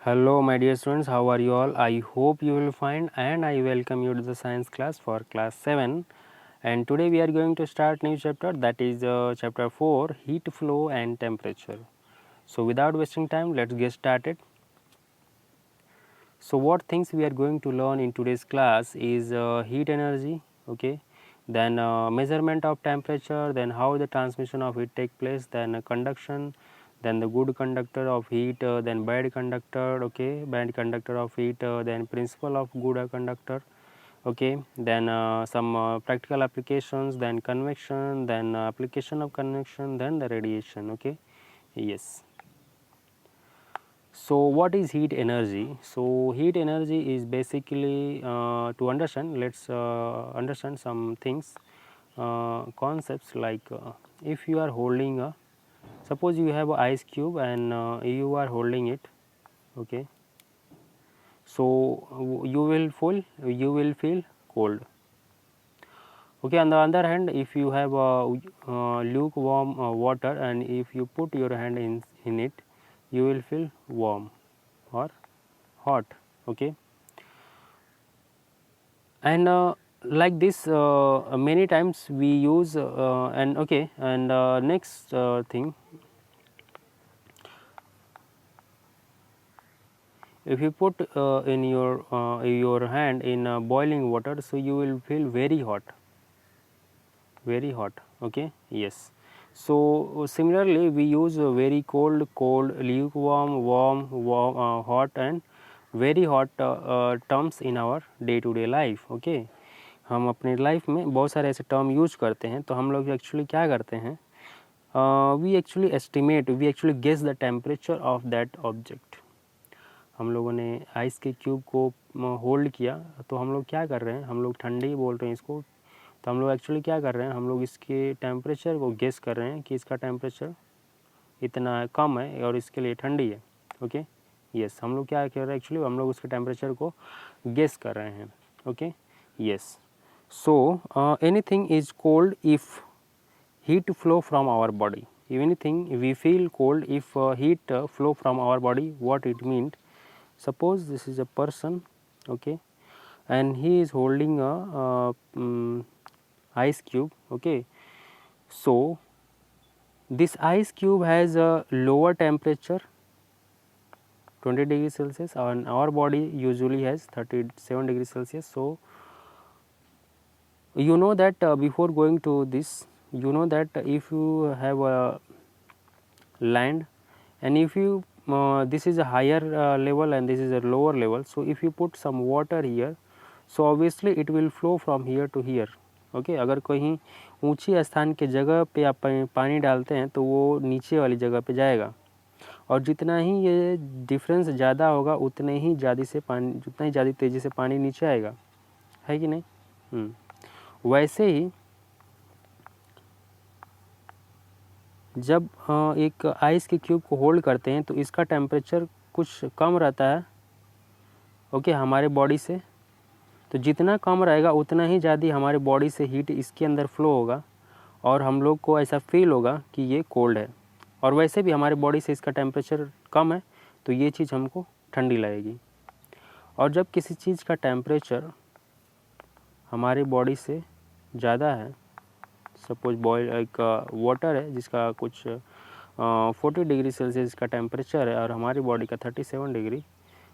Hello my dear students, how are you all? I hope you will find and I welcome you to the science class for class 7, and today we are going to start new chapter, that is chapter 4, heat flow and temperature. So without wasting time, let's get started. So what things we are going to learn in today's class is heat energy, okay, then measurement of temperature, then how the transmission of heat take place, then conduction, then the good conductor of heat, then bad conductor, okay, bad conductor of heat, then principle of good conductor, okay, then some practical applications, then convection, then application of convection, then the radiation, okay. Yes. So what is heat energy? So heat energy is basically to understand, let's understand some things, concepts like if you are holding a, suppose you have a ice cube and you are holding it, okay, so you will feel cold, okay. On the other hand, if you have lukewarm water and if you put your hand in it, you will feel warm or hot, okay. And like this many times we use and okay, and next thing, if you put in your hand in boiling water, so you will feel very hot, okay. Yes. So similarly we use very cold, lukewarm, warm, hot and very hot terms in our day to day life, okay. हम अपनी life में बहुत सारे ऐसे term use करते हैं, तो हम लोग एक्चुअली क्या करते हैं, we actually estimate, we actually guess the temperature of that object. हम लोगों ने आइस के क्यूब को होल्ड किया, तो हम लोग क्या कर रहे हैं, हम लोग ठंडी बोल रहे हैं इसको, तो हम लोग एक्चुअली क्या कर रहे हैं, हम लोग इसके टेम्परेचर को गेस कर रहे हैं कि इसका टेम्परेचर इतना कम है और इसके लिए ठंडी है, ओके. यस, हम लोग क्या कर रहे हैं, एक्चुअली हम लोग उसके टेम्परेचर को गेस कर रहे हैं, okay. Yes. So anything is cold if heat flow from our body. If anything we feel cold if heat flow from our body. What it means? Suppose this is a person, okay, and he is holding a ice cube, okay. So this ice cube has a lower temperature, 20 degrees Celsius, and our body usually has 37 degrees Celsius. So you know that before going to this, you know that if you have a land and if you this is a higher level and this is a lower level, so if you put some water here, so obviously it will flow from here to here, okay. अगर कहीं ऊंची स्थान के जगह पे आप पानी डालते हैं तो वो नीचे वाली जगह पे जाएगा, और जितना ही ये डिफरेंस ज़्यादा होगा उतने ही ज़्यादा से पानी, जितना ही ज़्यादा तेज़ी से पानी नीचे आएगा, है कि नहीं. वैसे ही जब एक आइस के क्यूब को होल्ड करते हैं तो इसका टेम्परेचर कुछ कम रहता है, ओके, हमारे बॉडी से. तो जितना कम रहेगा उतना ही ज़्यादा हमारे बॉडी से हीट इसके अंदर फ्लो होगा और हम लोग को ऐसा फील होगा कि ये कोल्ड है. और वैसे भी हमारे बॉडी से इसका टेम्परेचर कम है तो ये चीज़ हमको ठंडी लगेगी. और जब किसी चीज़ का टेम्परेचर हमारे बॉडी से ज़्यादा है, सपोज बॉयल एक वाटर है जिसका कुछ 40 डिग्री सेल्सियस का टेम्परेचर है और हमारी बॉडी का 37 डिग्री,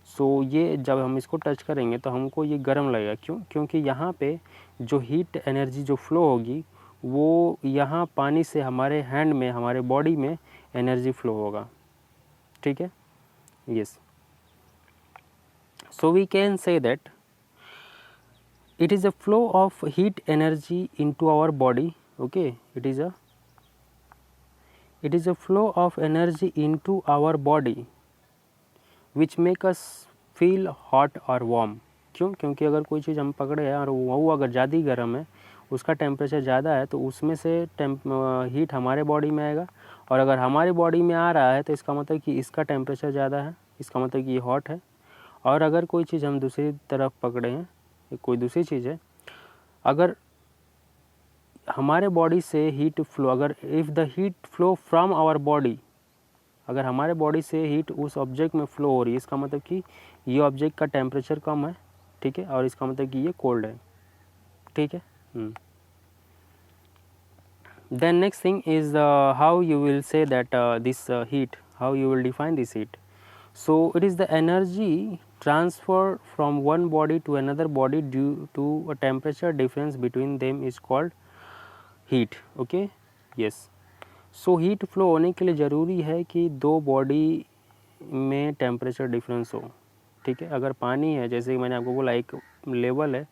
सो ये जब हम इसको टच करेंगे तो हमको ये गर्म लगेगा. क्यों? क्योंकि यहाँ पे जो हीट एनर्जी जो फ्लो होगी वो यहाँ पानी से हमारे हैंड में, हमारे बॉडी में एनर्जी फ्लो होगा, ठीक है. Yes. So we can say that it is a flow of heat energy into our body, okay. It is a flow of energy into our body which make us feel hot or warm. क्यों? क्योंकि अगर कोई चीज़ हम पकड़े हैं और वो अगर ज़्यादा गर्म है, उसका टेम्परेचर ज़्यादा है, तो उसमें से हीट हमारे बॉडी में आएगा, और अगर हमारी बॉडी में आ रहा है तो इसका मतलब कि इसका टेम्परेचर ज़्यादा है, इसका मतलब कि ये हॉट है. और अगर कोई चीज़ हम दूसरी तरफ पकड़े हैं, कोई दूसरी चीज़ है, अगर हमारे बॉडी से हीट फ्लो, अगर if the heat flow from our body, अगर हमारे बॉडी से हीट उस ऑब्जेक्ट में फ्लो हो रही है, इसका मतलब कि ये ऑब्जेक्ट का टेम्परेचर कम है, ठीक है, और इसका मतलब कि ये कोल्ड है, ठीक है. Then next thing is how you will say that this heat, how you will define this heat. So it is the energy transfer from one body to another body due to a temperature difference between them is called heat. Okay, yes. So heat flow होने के लिए ज़रूरी है कि दो body में temperature difference हो, ठीक है. अगर पानी है, जैसे कि मैंने आपको बोला एक लेवल है,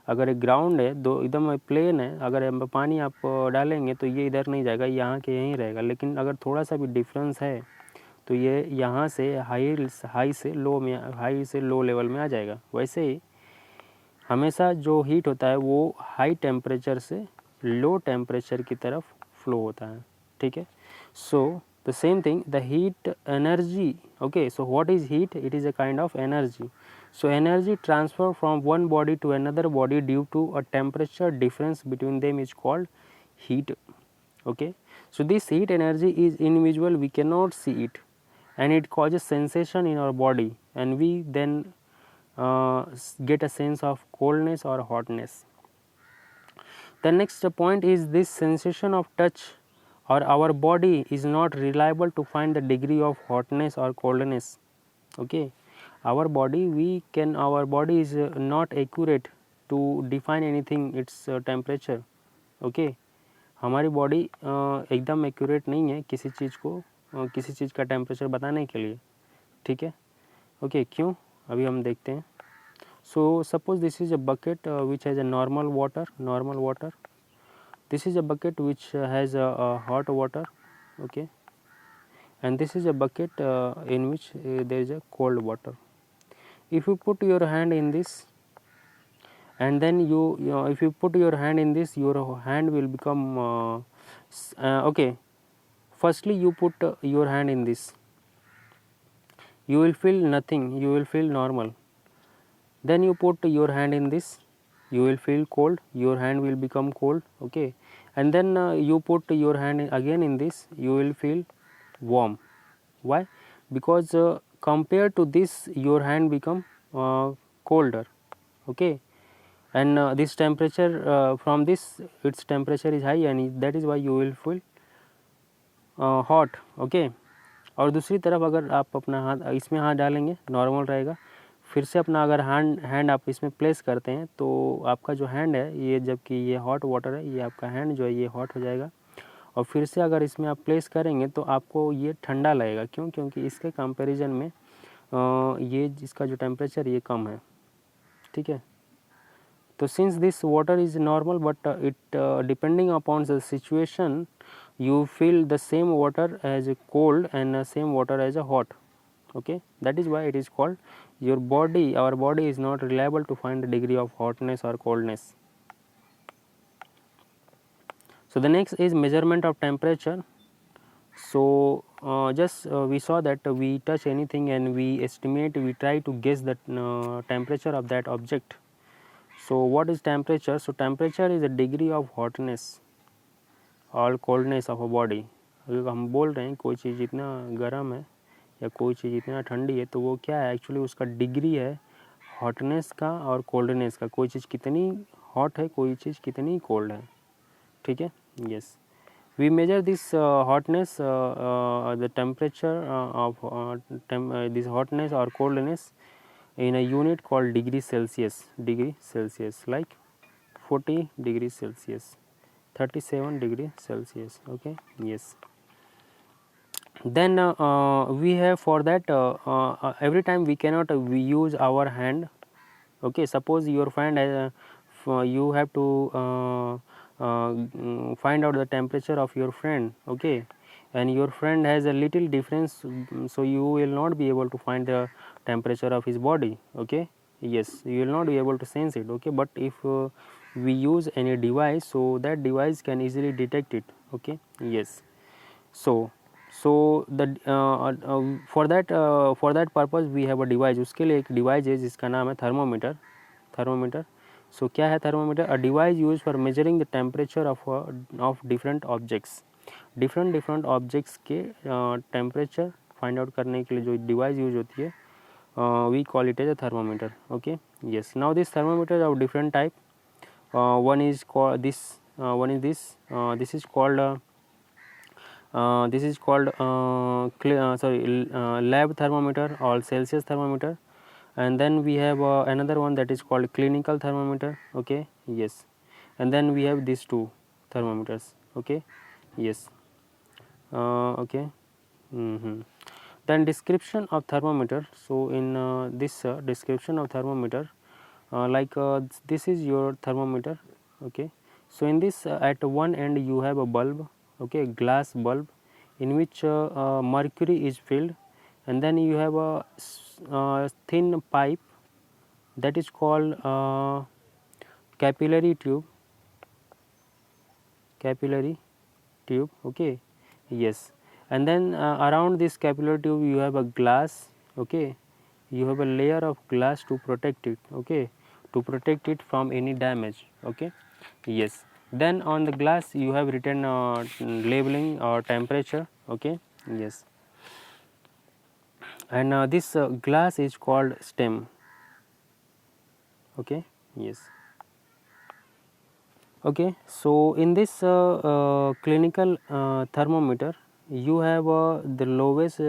अगर एक ग्राउंड है, दो एकदम प्लेन है, अगर पानी आप डालेंगे तो ये इधर नहीं जाएगा, यहाँ के यहीं रहेगा. लेकिन अगर थोड़ा सा भी डिफरेंस है तो ये यहाँ से हाई से लो लेवल में आ जाएगा. वैसे ही हमेशा जो हीट होता है वो हाई टेम्परेचर से लो टेम्परेचर की तरफ फ्लो होता है, ठीक है. सो the same thing, the heat energy, okay, so what is heat? It is a kind of energy. So energy transfer from one body to another body due to a temperature difference between them is called heat, okay. So this heat energy is invisible, we cannot see it, and it causes sensation in our body, and we then get a sense of coldness or hotness. The next point is this sensation of touch or our body is not reliable to find the degree of hotness or coldness, okay. Our body is not accurate to define anything its temperature, okay. हमारी body एकदम accurate नहीं है किसी चीज़ को किसी चीज़ का temperature बताने के लिए, ठीक है. ओके, क्यों, अभी हम देखते हैं. So suppose this is a bucket which has a normal water. This is a bucket which has a hot water, okay, and this is a bucket in which there is a cold water. If you put your hand in this, and then if you put your hand in this, your hand will become okay. Firstly, you put your hand in this, you will feel nothing, you will feel normal. Then you put your hand in this, you will feel cold, your hand will become cold, okay. And then you put your hand again in this, you will feel warm. Why? Because compared to this your hand become colder, okay. And this temperature from this, its temperature is high, and that is why you will feel hot, okay. और दूसरी तरफ अगर आप अपना हाथ इसमें हाथ डालेंगे नॉर्मल रहेगा, फिर से अपना अगर हैंड आप इसमें प्लेस करते हैं तो आपका जो हैंड है ये, जबकि ये हॉट वाटर है, ये आपका हैंड जो है ये हॉट हो जाएगा. और फिर से अगर इसमें आप प्लेस करेंगे तो आपको ये ठंडा लगेगा. क्यों? क्योंकि इसके कंपैरिजन में ये इसका जो टेम्परेचर ये कम है, ठीक है. तो since this water is normal but it depending upon the situation you feel the same water as a cold and the same water as a hot, okay. That is why it is called, our body is not reliable to find the degree of hotness or coldness. So the next is measurement of temperature. So we saw that we touch anything and we try to guess the temperature of that object. So what is temperature? So temperature is the degree of hotness और coldness of a body. अगर हम बोल रहे हैं कोई चीज़ जितना गर्म है या कोई चीज़ जितना ठंडी है तो वो क्या है, एक्चुअली उसका डिग्री है हॉटनेस का और कोल्डनेस का. कोई चीज़ कितनी हॉट है, कोई चीज़ कितनी कोल्ड है, ठीक है. Yes, we measure this hotness, the temperature of this hotness और coldness in a unit called degree Celsius, like 40 degrees Celsius, 37 degree Celsius, okay. Yes, then we have for that every time we cannot we use our hand, okay. Suppose your friend you have to find out the temperature of your friend, okay, and your friend has a little difference, so you will not be able to find the temperature of his body, okay. Yes, you will not be able to sense it, okay. But if we use any device, so that device can easily detect it, okay. Yes, so the for that purpose we have a device. उसके लिए एक device है जिसका नाम है thermometer. So क्या है thermometer? A device use for measuring the temperature of different objects. Different objects के टेम्परेचर फाइंड आउट करने के लिए जो डिवाइस यूज होती है we call it as a thermometer. Okay, yes. Now this thermometer of different type. One is called this. One is this. This is called. This is called lab thermometer or Celsius thermometer, and then we have another one that is called clinical thermometer. Okay, yes, and then we have these two thermometers. Okay, yes. Okay. Then description of thermometer. So in this description of thermometer, this is your thermometer. Okay, so in this at one end you have a bulb, okay, glass bulb, in which mercury is filled, and then you have a thin pipe that is called capillary tube. Okay, yes, and then around this capillary tube you have a glass. Okay, you have a layer of glass to protect it. Okay, to protect it from any damage. Okay, yes, then on the glass you have written labeling or temperature. Okay, yes, and this glass is called stem. Okay, yes. Okay, so in this clinical thermometer you have the lowest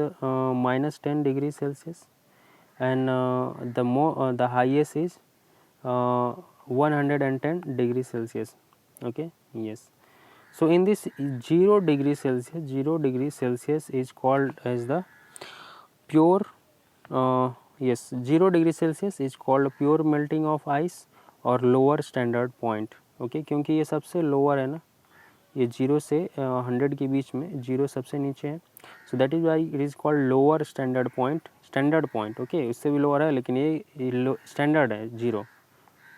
minus 10 degrees Celsius, and the highest is 110 degrees Celsius. Okay, yes. So in this 0 degree Celsius is called as the pure yes, 0 degree Celsius is called pure melting of ice or lower standard point. Okay, क्योंकि ये सबसे lower है ना, ये 0 से 100 के बीच में 0 सबसे नीचे है, so that is why it is called lower standard point. Okay, उससे भी लोअर है लेकिन ये स्टैंडर्ड है 0.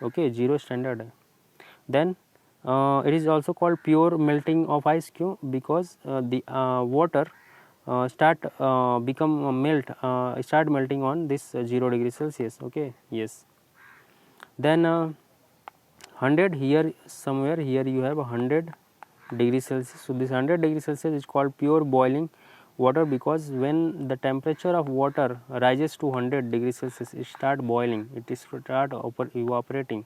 ओके, 0 स्टैंडर्ड है. Then it is also called pure melting of ice. क्यों? Because the water start melting on this 0 degree Celsius. Okay, yes. Then 100 here, somewhere here you have 100 degree Celsius. So this 100 degree Celsius is called pure boiling water, because when the temperature of water rises to 100 degree Celsius, it start boiling, it is start evaporating.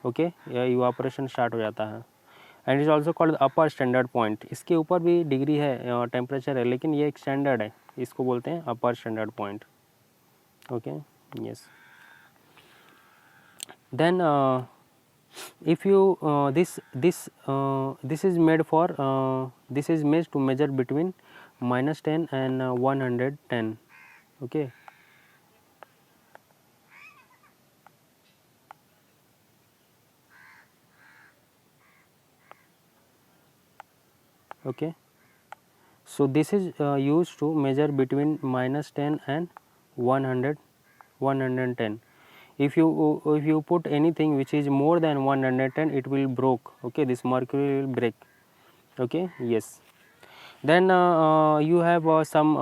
Okay, evaporation start हो जाता है. And is also called upper standard point. इसके ऊपर भी degree है, temperature है, लेकिन ये एक स्टैंडर्ड है, इसको बोलते हैं upper standard point. Okay, yes. Then if you this is made for this is made to measure between -10 and 110. Okay, okay, so this is used to measure between -10 and 110. If you put anything which is more than 110, it will broke. Okay, this mercury will break. Okay, yes. Then you have some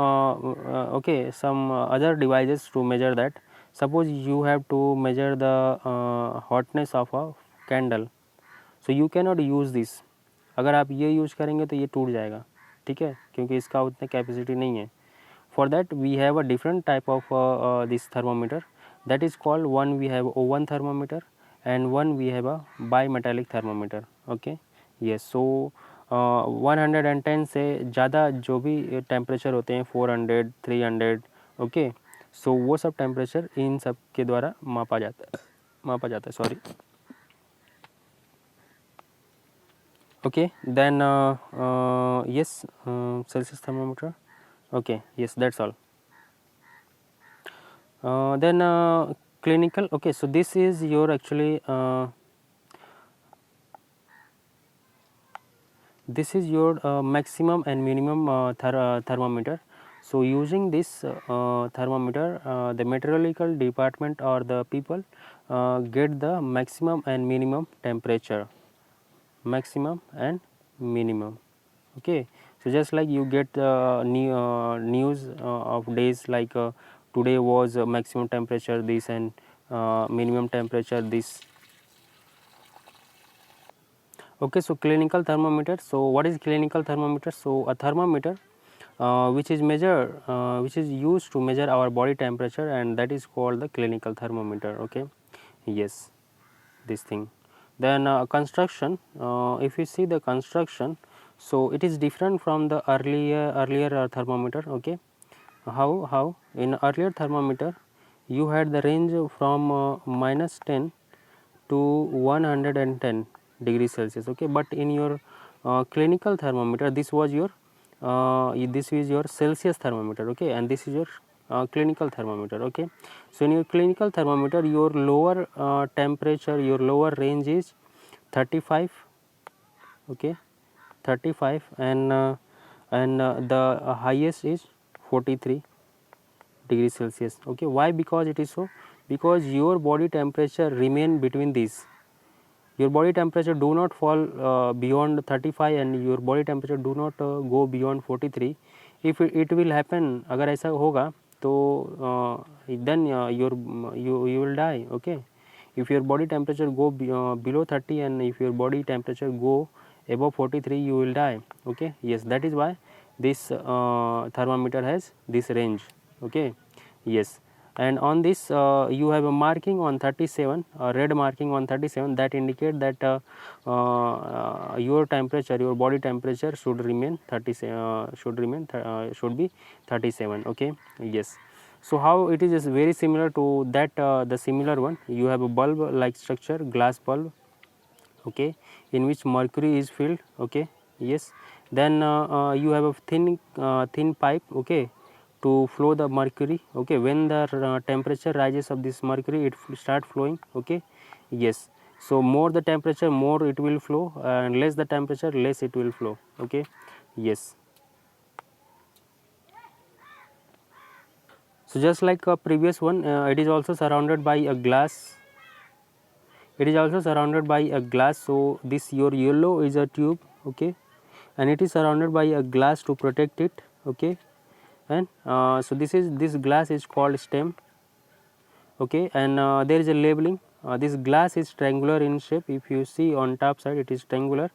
other devices to measure that. Suppose you have to measure the hotness of a candle, so you cannot use this. अगर आप ये use करेंगे तो ये टूट जाएगा, ठीक है, क्योंकि इसका उतनी कैपेसिटी नहीं है. For that we have a different type of this thermometer, that is called, one we have oven thermometer and one we have a bimetallic thermometer. Okay, yes. So 110 से ज़्यादा जो भी टेम्परेचर होते हैं 400 300, ओके, सो वो सब टेम्परेचर इन सब के द्वारा मापा जाता है. Sorry. Okay, then yes, Celsius thermometer. Okay, yes, that's all. Then clinical. Okay, so this is your actually this is your maximum and minimum thermometer. So using this thermometer, the meteorological department or the people get the maximum and minimum temperature. Maximum and minimum. Okay, so just like you get news of days like today was maximum temperature this and minimum temperature this. Okay, so clinical thermometer. So what is clinical thermometer? So a thermometer which is used to measure our body temperature, and that is called the clinical thermometer. Okay, yes, this thing. Then construction, if you see the construction, so it is different from the earlier thermometer. Okay, how in earlier thermometer you had the range from -10 to 110 degrees Celsius. Okay, but in your clinical thermometer, this is your Celsius thermometer. Okay, and this is your clinical thermometer. Okay, so in your clinical thermometer, your lower temperature, your lower range is 35. Okay, 35, and the highest is 43 degrees Celsius. Okay, why? Because it is so, because your body temperature remain between these. Your body temperature do not fall beyond 35, and your body temperature do not go beyond 43. If it will happen, अगर ऐसा होगा तो then you will die. Okay, if your body temperature go below 30, and if your body temperature go above 43, you will die. Okay, yes, that is why this thermometer has this range. Okay, yes, and on this you have a marking on 37, red marking on 37, that indicate that your temperature, your body temperature should remain 37, should be 37. Okay, yes. So how it is very similar to that, the similar one, you have a bulb like structure, glass bulb. Okay, in which mercury is filled. Okay, yes, then you have a thin pipe. Okay, to flow the mercury. Okay, when the temperature rises of this mercury, it start flowing. Okay, yes, so more the temperature, more it will flow, and less the temperature, less it will flow. Okay, yes. So just like a previous one, it is also surrounded by a glass. It is also surrounded by a glass. So this your yellow is a tube. Okay, and it is surrounded by a glass to protect it. Okay, and so this glass is called stem. Okay, and there is a labeling. This glass is triangular in shape. If you see on top side, it is triangular.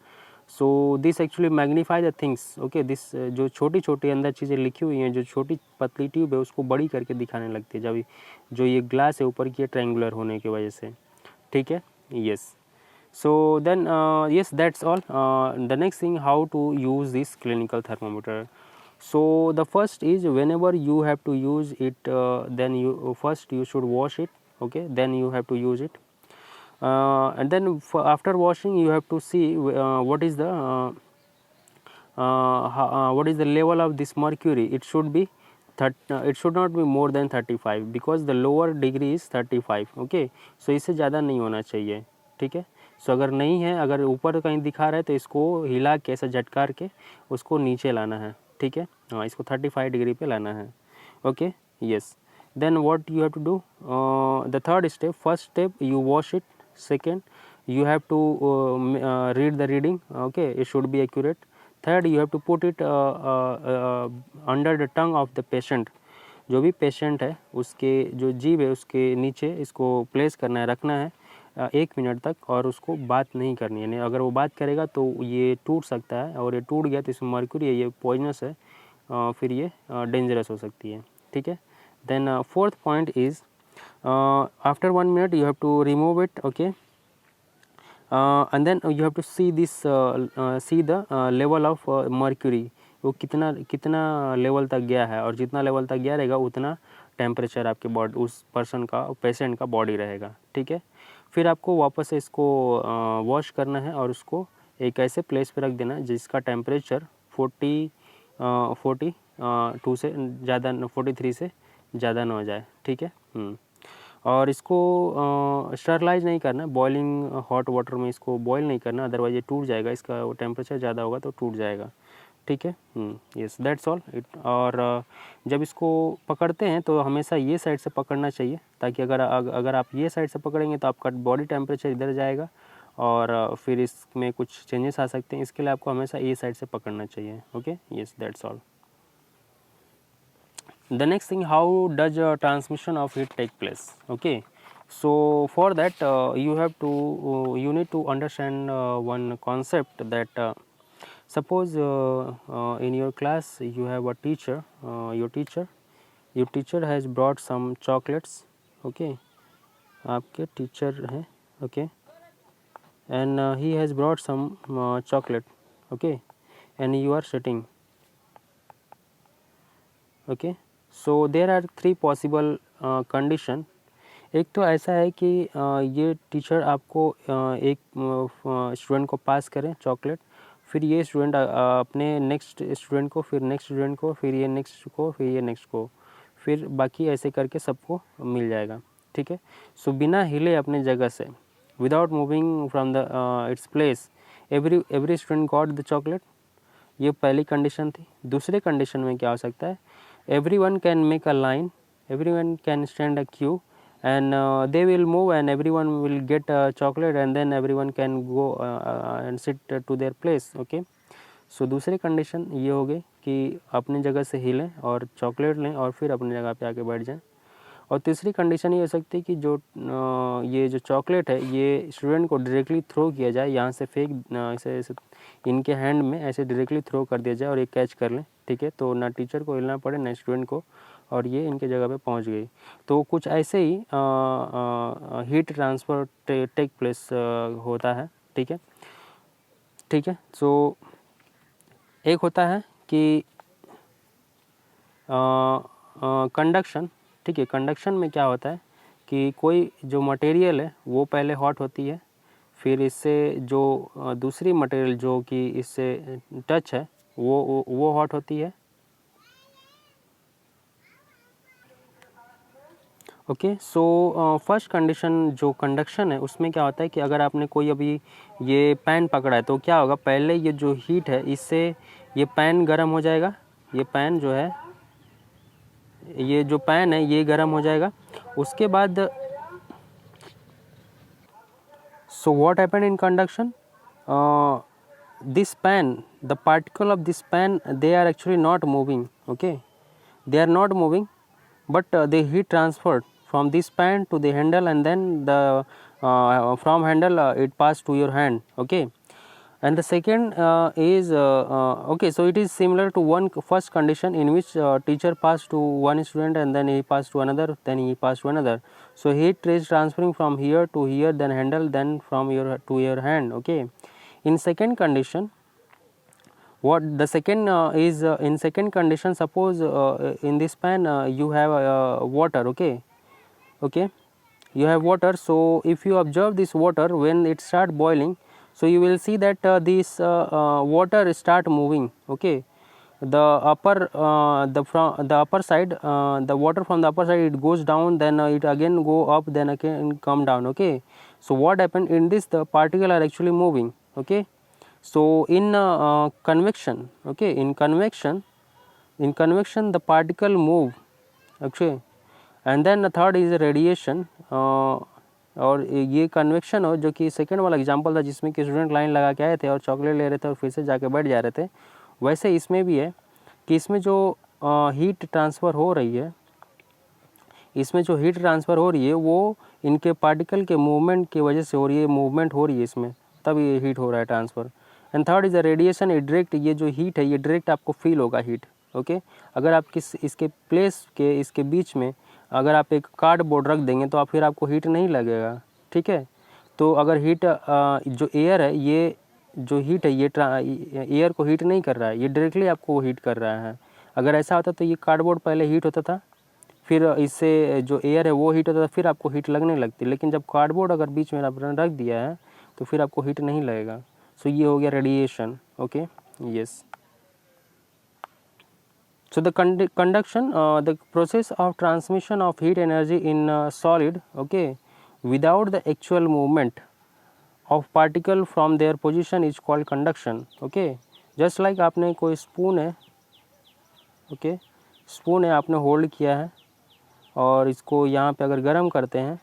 So this actually magnify the things. Okay, this जो छोटी छोटी अंदर चीज़ें लिखी हुई हैं, जो छोटी पतली ट्यूब है उसको बड़ी करके दिखाने लगती है, जब जो ये ग्लास है ऊपर की ट्रायंगुलर होने की वजह से. ठीक है, yes. So then yes, that's all. The next thing, how to use this clinical thermometer. So the first is, whenever you have to use it, then you first you should wash it. Okay, then you have to use it, and then after washing you have to see what is the level of this mercury. It should be it should not be more than 35, because the lower degree is 35. Okay, so इससे ज़्यादा नहीं होना चाहिए. ठीक है, सो अगर नहीं है, अगर ऊपर कहीं दिखा रहा है तो इसको हिला के ऐसा झटकार के उसको नीचे लाना है. ठीक है, हाँ, इसको 35 डिग्री पे लाना है. Okay, yes. Then what you have to do, the third step, first step you wash it. Second, you have to read the reading. Okay, it should be accurate. Third, you have to put it under the tongue of the patient. जो भी patient है उसके जो जीभ है उसके नीचे इसको प्लेस करना है, रखना है 1 मिनट तक, और उसको बात नहीं करनी है. अगर वो बात करेगा तो ये टूट सकता है, और ये टूट गया तो इसमें मर्क्यूरी है, ये पॉइजनस है, फिर ये डेंजरस हो सकती है. ठीक है. Then fourth point is, after 1 minute you have to remove it. Okay, and then you have to see this see the level of mercury. वो कितना लेवल तक गया है, और जितना लेवल तक गया रहेगा उतना टेम्परेचर आपके बॉडी, उस पर्सन का, पेशेंट का बॉडी रहेगा. ठीक है, फिर आपको वापस से इसको वॉश करना है, और उसको एक ऐसे प्लेस पे रख देना है जिसका टेम्परेचर 42 से ज़्यादा, 43 से ज़्यादा ना हो जाए. ठीक है, और इसको स्टरलाइज नहीं करना, बॉइलिंग हॉट वाटर में इसको बॉईल नहीं करना, अदरवाइज ये टूट जाएगा, इसका टेम्परेचर ज़्यादा होगा तो टूट जाएगा. ठीक है, यस, दैट्स ऑल इट. और जब इसको पकड़ते हैं तो हमेशा ये साइड से पकड़ना चाहिए, ताकि अगर आप ये साइड से पकड़ेंगे तो आपका बॉडी टेम्परेचर इधर जाएगा, और फिर इसमें कुछ चेंजेस आ सकते हैं. इसके लिए आपको हमेशा ये साइड से पकड़ना चाहिए. Okay, yes, that's all. The next thing, how does transmission of heat take place? Okay, so for that you need to understand one concept, that Suppose in your class you have a teacher, your teacher has brought some chocolates, okay, आपके teacher हैं, okay, and he has brought some chocolate, okay, and you are sitting, okay. So there are three possible condition. एक तो ऐसा है कि ये teacher आपको एक स्टूडेंट को पास करें चॉकलेट, फिर ये स्टूडेंट अपने नेक्स्ट स्टूडेंट को, फिर नेक्स्ट स्टूडेंट को, फिर ये नेक्स्ट को, फिर ये नेक्स्ट को, फिर बाकी ऐसे करके सबको मिल जाएगा, ठीक है. सो बिना हिले अपने जगह से, without moving from the its place, every student got the chocolate. ये पहली कंडीशन थी. दूसरे कंडीशन में क्या हो सकता है, everyone can make a line, everyone can stand a queue, and they will move and everyone will get a chocolate and then everyone can go and sit to their place, okay. सो दूसरी condition ये हो गई कि अपनी जगह से हिलें और chocolate लें और फिर अपनी जगह पे आके बैठ जाएं. और तीसरी कंडीशन ये हो सकती है कि जो ये जो चॉकलेट है ये स्टूडेंट को डायरेक्टली थ्रो किया जाए, यहाँ से फेंक ऐसे इनके हैंड में ऐसे डायरेक्टली थ्रो कर दिया जाए और ये कैच कर लें, ठीक है. तो ना टीचर को हिलना पड़े ना स्टूडेंट को, और ये इनके जगह पे पहुंच गई. तो कुछ ऐसे ही हीट ट्रांसफ़र टेक प्लेस होता है, ठीक है, ठीक है. सो एक होता है कि कंडक्शन, ठीक है. कंडक्शन में क्या होता है कि कोई जो मटेरियल है वो पहले हॉट होती है, फिर इससे जो दूसरी मटेरियल जो कि इससे टच है वो हॉट होती है, ओके. सो फर्स्ट कंडीशन जो कंडक्शन है उसमें क्या होता है कि अगर आपने कोई अभी ये पैन पकड़ा है तो क्या होगा, पहले ये जो हीट है इससे ये पैन गर्म हो जाएगा, ये पैन जो है, ये जो पैन है ये गर्म हो जाएगा. उसके बाद so what happened in conduction, this pan, the particle of this pan, they are actually not moving, okay, they are not moving, but the heat transferred from this pan to the handle and then the from handle it passed to your hand, okay. And the second is okay, so it is similar to one first condition in which teacher passed to one student and then he passed to another, then he passed to another. So heat is transferring from here to here, then handle, then from your to your hand, okay. In second condition, what the second is in second condition, suppose in this pan you have water, okay, okay, you have water. So if you observe this water when it start boiling, so you will see that this water start moving, okay. The upper from the upper side, the water from the upper side it goes down, then it again go up, then again come down, okay. So what happened in this, the particle are actually moving, okay. So in convection, okay, in convection the particle move, okay. And then the third is radiation, और ये convection हो जो कि second वाला example था जिसमें कि student line लगा के आए थे और चॉकलेट ले रहे थे और फिर से जाके बैठ जा रहे थे, वैसे इसमें भी है कि इसमें जो हीट ट्रांसफ़र हो रही है, इसमें जो हीट ट्रांसफ़र हो रही है वो इनके पार्टिकल के मूवमेंट की वजह से हो रही है, मूवमेंट हो रही है इसमें, तब ये हीट हो रहा है transfer. And third is the radiation, ये डायरेक्ट, ये जो हीट है ये डायरेक्ट आपको फील होगा हीट, ओके. अगर आप इसके प्लेस के इसके बीच में अगर आप एक कार्डबोर्ड रख देंगे तो आप फिर आपको हीट नहीं लगेगा, ठीक है. तो अगर हीट जो एयर है, ये जो हीट है ये एयर को हीट नहीं कर रहा है, ये डायरेक्टली आपको हीट कर रहा है. अगर ऐसा होता तो ये कार्डबोर्ड पहले हीट होता था, फिर इससे जो एयर है वो हीट होता था, फिर आपको हीट लगने लगती. लेकिन जब कार्डबोर्ड अगर बीच में आपने रख दिया है तो फिर आपको हीट नहीं लगेगा. सो ये हो गया radiation, okay, yes. So the conduction, the process of transmission of heat energy in solid, okay, without the actual movement of particle from their position is called conduction, okay. Just like आपने कोई spoon है, okay, spoon है आपने hold किया है और इसको यहाँ पे अगर गर्म करते हैं,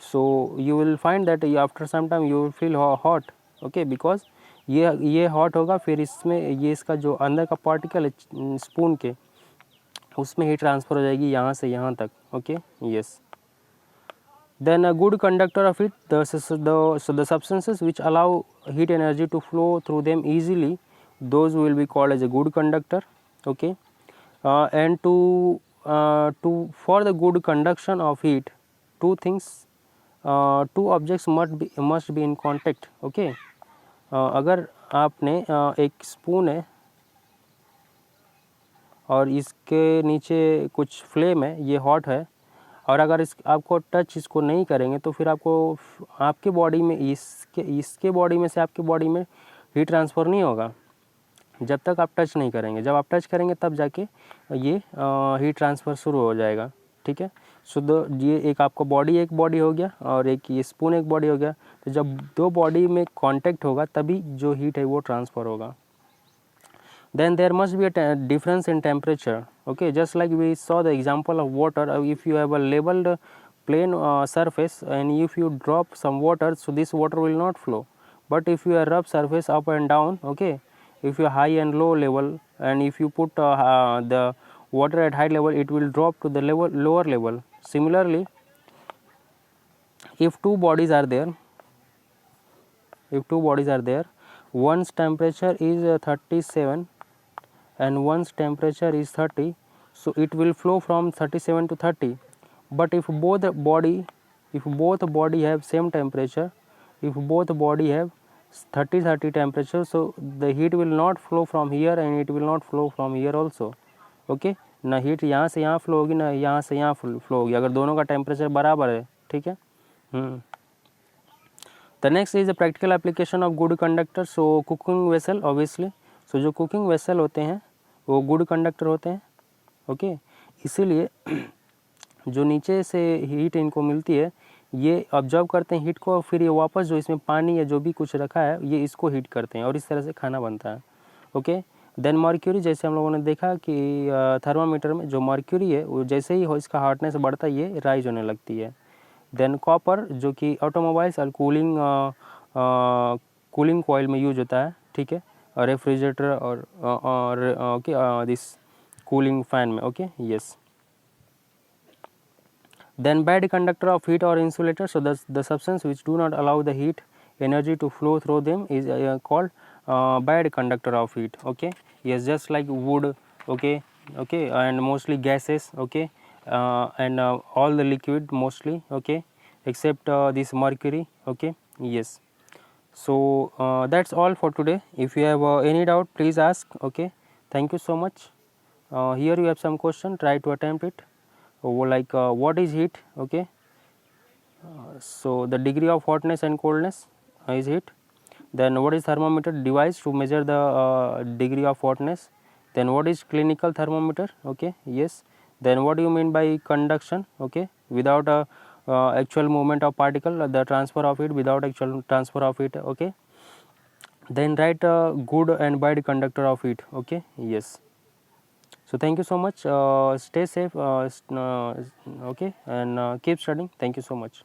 so you will find that after some time you will feel hot, okay, because ये हॉट होगा, फिर इसमें ये इसका जो अंदर का पार्टिकल है स्पून के उसमें हीट ट्रांसफ़र हो जाएगी यहाँ से यहाँ तक, okay, yes. Then a good conductor of heat, the substances which allow heat energy to flow through them easily those will be called as a good conductor. Okay, and to for the good conduction of heat, two things, two objects must be in contact. Okay, अगर आपने एक spoon है और इसके नीचे कुछ flame है, ये हॉट है, और अगर इस आपको टच इसको नहीं करेंगे तो फिर आपको आपके बॉडी में इसके बॉडी में से आपके बॉडी में हीट ट्रांसफ़र नहीं होगा जब तक आप टच नहीं करेंगे। जब आप टच करेंगे तब जाके ये हीट ट्रांसफ़र शुरू हो जाएगा। ठीक है, सो ये एक आपका एक बॉडी हो गया और एक ये स्पून एक बॉडी हो गया। तो जब दो बॉडी में कांटेक्ट होगा तभी जो हीट है वो ट्रांसफ़र होगा। Then there must be a difference in temperature. Okay, just like we saw the example of water, if you have a leveled plane surface and if you drop some water, so this water will not flow. But if you have rough surface up and down, okay, if you high and low level, and if you put the water at high level, it will drop to the lower level. Similarly, if two bodies are there, one's temperature is 37 and one's temperature is 30, so it will flow from 37 to 30. But if both body have same temperature, if both body have 30 temperature, so the heat will not flow from here and it will not flow from here also. Okay, ना heat यहाँ से यहाँ flow होगी, ना यहाँ से यहाँ flow होगी अगर दोनों का टेम्परेचर बराबर है। ठीक है। The next is the practical application of good conductor. So cooking vessel obviously, so जो cooking vessel होते हैं वो गुड कंडक्टर होते हैं। ओके, इसीलिए जो नीचे से हीट इनको मिलती है ये ऑब्जर्व करते हैं हीट को, फिर ये वापस जो इसमें पानी या जो भी कुछ रखा है ये इसको हीट करते हैं और इस तरह से खाना बनता है। ओके, देन मर्क्यूरी, जैसे हम लोगों ने देखा कि थर्मामीटर में जो मर्क्यूरी है वो जैसे ही इसका हार्डनेस बढ़ता है ये राइज होने लगती है। देन कॉपर जो कि ऑटोमोबाइल्स और कूलिंग कॉइल में यूज होता है। ठीक है, रेफ्रिजरेटर और ओके दिस कूलिंग फैन में। Okay, yes. Then bad conductor of heat or insulator, so the substance which do not allow the heat energy to flow through them is called bad conductor of heat. Okay, yes, just like wood. Okay, and mostly gases. Okay, and all the liquid mostly. Okay, except this mercury. Okay, yes. So that's all for today. If you have any doubt, please ask. Okay, thank you so much. Here you have some question, try to attempt it. Like what is heat? Okay, so the degree of hotness and coldness is heat. Then what is thermometer? Device to measure the degree of hotness. Then what is clinical thermometer? Okay, yes. Then what do you mean by conduction? Okay, without a actual movement of particle, the transfer of heat without actual transfer of heat. Okay, then write a good and bad conductor of heat. Okay, yes. So thank you so much. Stay safe. Okay, and keep studying. Thank you so much.